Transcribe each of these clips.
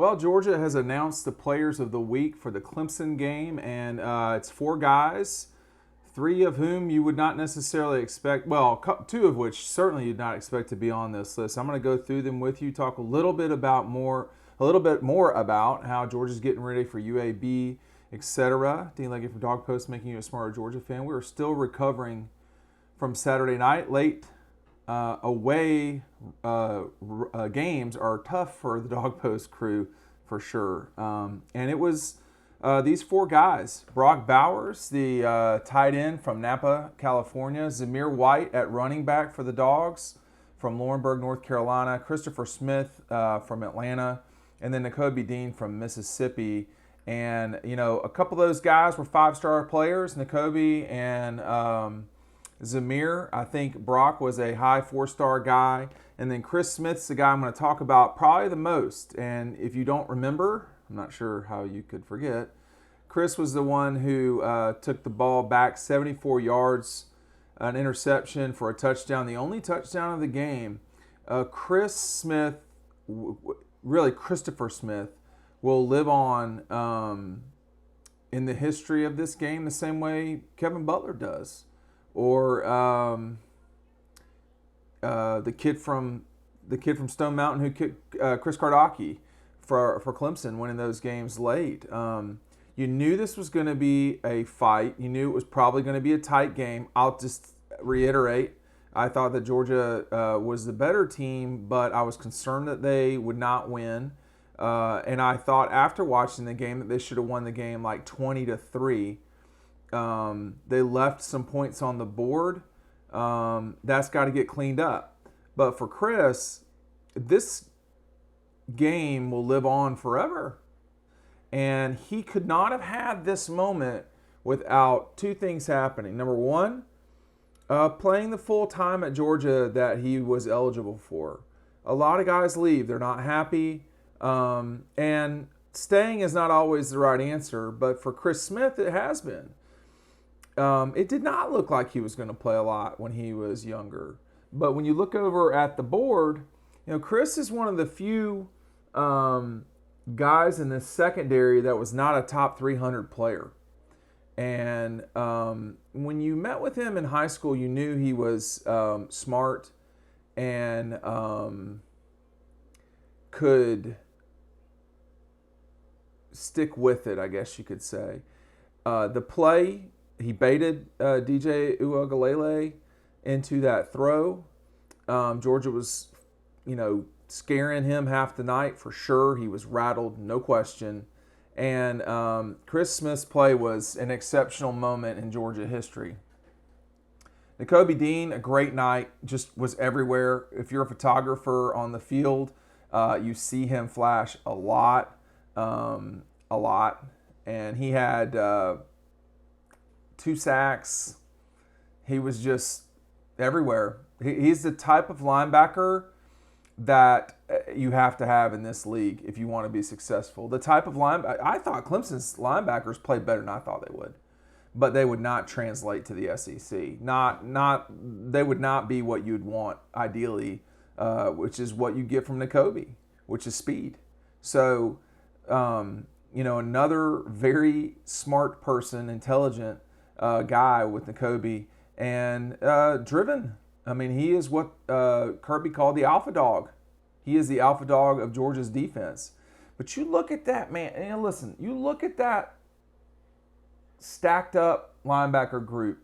Well, Georgia has announced the players of the week for the Clemson game, and it's four guys, three of whom you would not necessarily expect. Well, two of which certainly you'd not expect to be on this list. I'm going to go through them with you, talk a little bit more about how Georgia's getting ready for UAB, etc. Dean Leggett from Dog Post, making you a smarter Georgia fan. We are still recovering from Saturday night. Late away games are tough for the Dog Post crew for sure. And it was these four guys: Brock Bowers, the tight end from Napa, California; Zamir White at running back for the Dawgs from Laurinburg, North Carolina; Christopher Smith from Atlanta; and then Nakobe Dean from Mississippi. And, you know, a couple of those guys were five-star players, Nakobe and Zamir. I think Brock was a high four-star guy. And then Chris Smith's the guy I'm going to talk about probably the most. And if you don't remember, I'm not sure how you could forget, Chris was the one who took the ball back 74 yards, an interception for a touchdown, the only touchdown of the game. Chris Smith, really Christopher Smith, will live on in the history of this game the same way Kevin Butler does. Or the kid from Stone Mountain who kicked Chris Kardaki for Clemson, winning those games late. You knew this was going to be a fight. You knew it was probably going to be a tight game. I'll just reiterate, I thought that Georgia was the better team, but I was concerned that they would not win. And I thought after watching the game that they should have won the game like 20-3. They left some points on the board. That's got to get cleaned up. But for Chris, this game will live on forever. And he could not have had this moment without two things happening. Number one, playing the full time at Georgia that he was eligible for. A lot of guys leave. They're not happy. And staying is not always the right answer. But for Chris Smith, it has been. It did not look like he was going to play a lot when he was younger. But when you look over at the board, you know, Chris is one of the few guys in the secondary that was not a top 300 player. And when you met with him in high school, you knew he was smart and could stick with it, I guess you could say. The play, he baited DJ Uiagalelei into that throw. Georgia was, scaring him half the night for sure. He was rattled, no question. And Chris Smith's play was an exceptional moment in Georgia history. Nakobe Dean, a great night, just was everywhere. If you're a photographer on the field, you see him flash a lot. And he had 2 sacks. He was just everywhere. He's the type of linebacker that you have to have in this league if you want to be successful. The type of linebacker, I thought Clemson's linebackers played better than I thought they would, but they would not translate to the SEC. They would not be what you'd want ideally, which is what you get from Nakobe, which is speed. So, another very smart person, intelligent guy with Nakobe, and driven. I mean, he is what Kirby called the alpha dog. He is the alpha dog of Georgia's defense. But you look at that, man, and listen, you look at that stacked up linebacker group.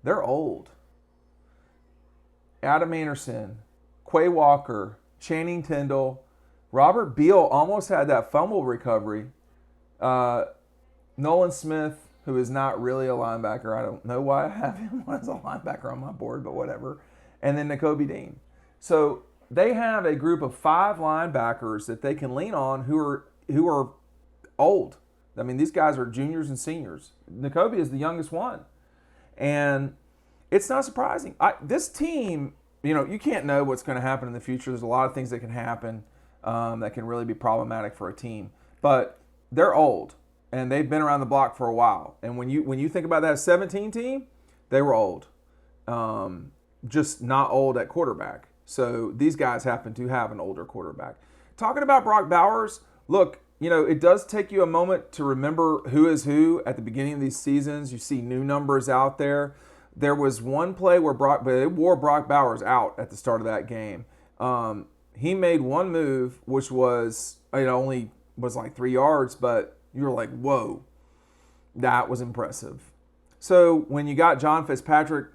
They're old. Adam Anderson, Quay Walker, Channing Tindall, Robert Beal almost had that fumble recovery. Nolan Smith, who is not really a linebacker. I don't know why I have him as a linebacker on my board, but whatever. And then Nakobe Dean. So they have a group of 5 linebackers that they can lean on who are old. I mean, these guys are juniors and seniors. Nakobe is the youngest one. And it's not surprising. This team, you can't know what's going to happen in the future. There's a lot of things that can happen that can really be problematic for a team. But they're old. And they've been around the block for a while. And when you think about that 17 team, they were old. Just not old at quarterback. So these guys happen to have an older quarterback. Talking about Brock Bowers, look, it does take you a moment to remember who is who at the beginning of these seasons. You see new numbers out there. There was one play where they wore Brock Bowers out at the start of that game. He made one move, which was, it only was like 3 yards, but you were like, whoa, that was impressive. So when you got John Fitzpatrick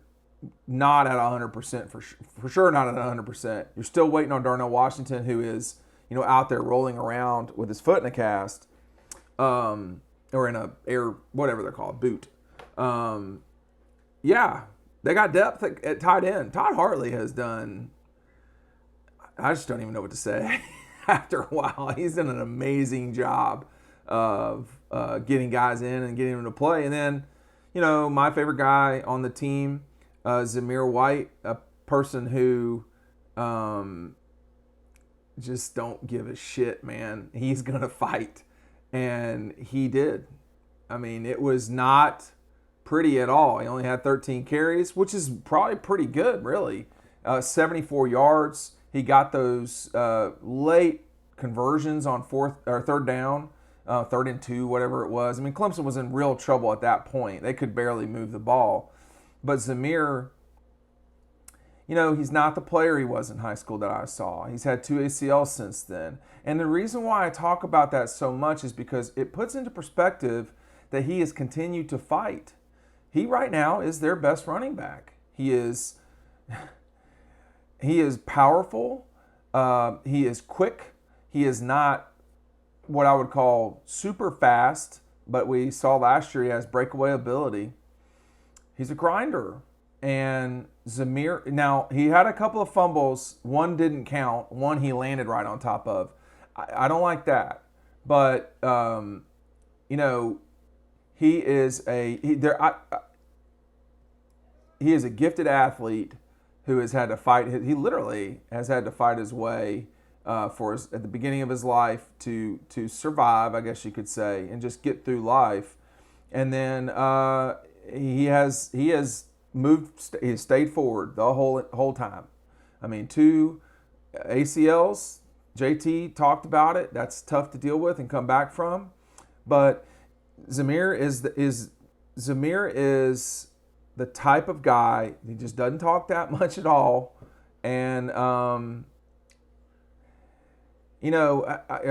not at 100%, for sure not at 100%, you're still waiting on Darnell Washington, who is, out there rolling around with his foot in a cast, or in a air, whatever they're called, boot. Yeah, they got depth at tight end. Todd Hartley has done, I just don't even know what to say. After a while, he's done an amazing job of getting guys in and getting them to play. And then, my favorite guy on the team, Zamir White, a person who just don't give a shit, man. He's going to fight. And he did. I mean, it was not pretty at all. He only had 13 carries, which is probably pretty good, really. 74 yards. He got those late conversions on third down, 3rd and 2, whatever it was. I mean, Clemson was in real trouble at that point. They could barely move the ball. But Zamir, he's not the player he was in high school that I saw. He's had 2 ACLs since then. And the reason why I talk about that so much is because it puts into perspective that he has continued to fight. He right now is their best running back. He is powerful. He is quick. He is not what I would call super fast, but we saw last year he has breakaway ability. He's a grinder. And Zamir, now he had a couple of fumbles. One didn't count. One he landed right on top of. I don't like that. But, he is he is a gifted athlete who has had to fight. He literally has had to fight his way at the beginning of his life to survive, I guess you could say, and just get through life. And then he has moved. He has stayed forward the whole time. I mean, 2 ACLs. JT talked about it. That's tough to deal with and come back from. But Zamir is the type of guy, he just doesn't talk that much at all. And, I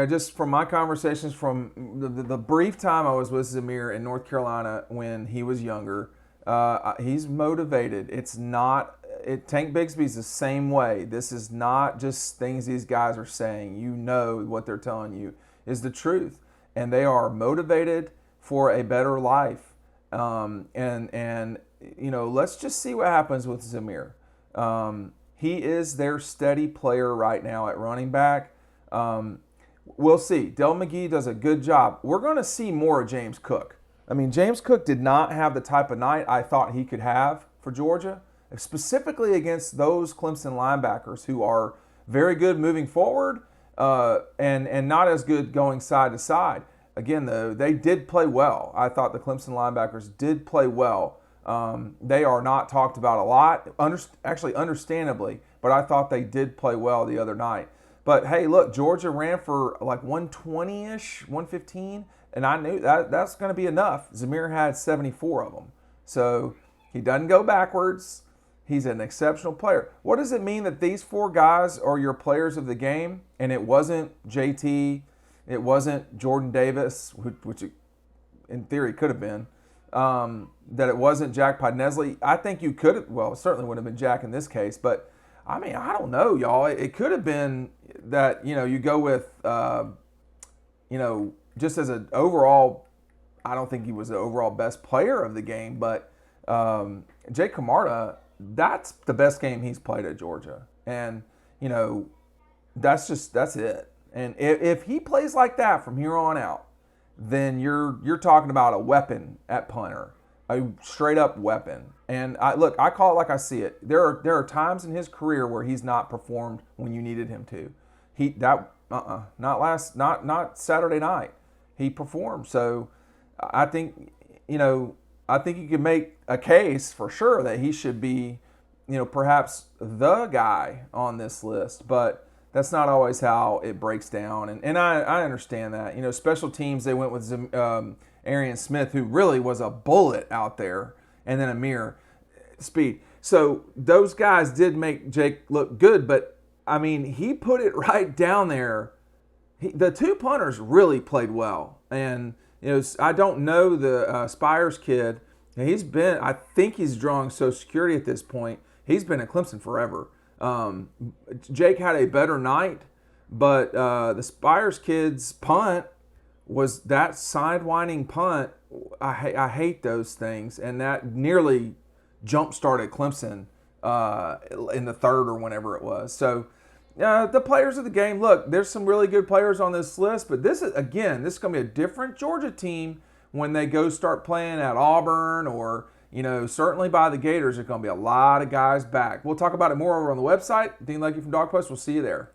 just, from my conversations, from the brief time I was with Zamir in North Carolina when he was younger, he's motivated. Tank Bigsby's the same way. This is not just things these guys are saying. What they're telling you is the truth. And they are motivated for a better life. Let's just see what happens with Zamir. He is their steady player right now at running back. We'll see. Del McGee does a good job. We're going to see more of James Cook. I mean, James Cook did not have the type of night I thought he could have for Georgia, specifically against those Clemson linebackers who are very good moving forward and not as good going side to side. Again, though, they did play well. I thought the Clemson linebackers did play well. They are not talked about a lot, actually understandably, but I thought they did play well the other night. But, hey, look, Georgia ran for like 120-ish, 115, and I knew that's going to be enough. Zamir had 74 of them. So he doesn't go backwards. He's an exceptional player. What does it mean that these 4 guys are your players of the game, and it wasn't JT, it wasn't Jordan Davis, which it, in theory could have been, that it wasn't Jack Podnesley? I think you could have, well, it certainly would have been Jack in this case, but I mean, I don't know, y'all. It could have been that, you go with, just as an overall, I don't think he was the overall best player of the game, but Jake Camarda, that's the best game he's played at Georgia. And, that's it. And if he plays like that from here on out, then you're talking about a weapon at punter, a straight up weapon. And I call it like I see it. There are times in his career where he's not performed when you needed him to. Not Saturday night. He performed. So I think you can make a case for sure that he should be, perhaps the guy on this list. But that's not always how it breaks down. And I understand that. You know, special teams, they went with Arian Smith, who really was a bullet out there, and then Amir Speed. So those guys did make Jake look good, but I mean, he put it right down there. The two punters really played well, and you know, I don't know the Spires kid. I think he's drawing Social Security at this point. He's been at Clemson forever. Jake had a better night, but the Spires kid's punt was that sidewinding punt. I hate those things, and that nearly jump-started Clemson in the third or whenever it was. So the players of the game, look, there's some really good players on this list, but this is going to be a different Georgia team when they go start playing at Auburn or, you know, certainly by the Gators. There's going to be a lot of guys back. We'll talk about it more over on the website. Dean Legge from Dog Post. We'll see you there.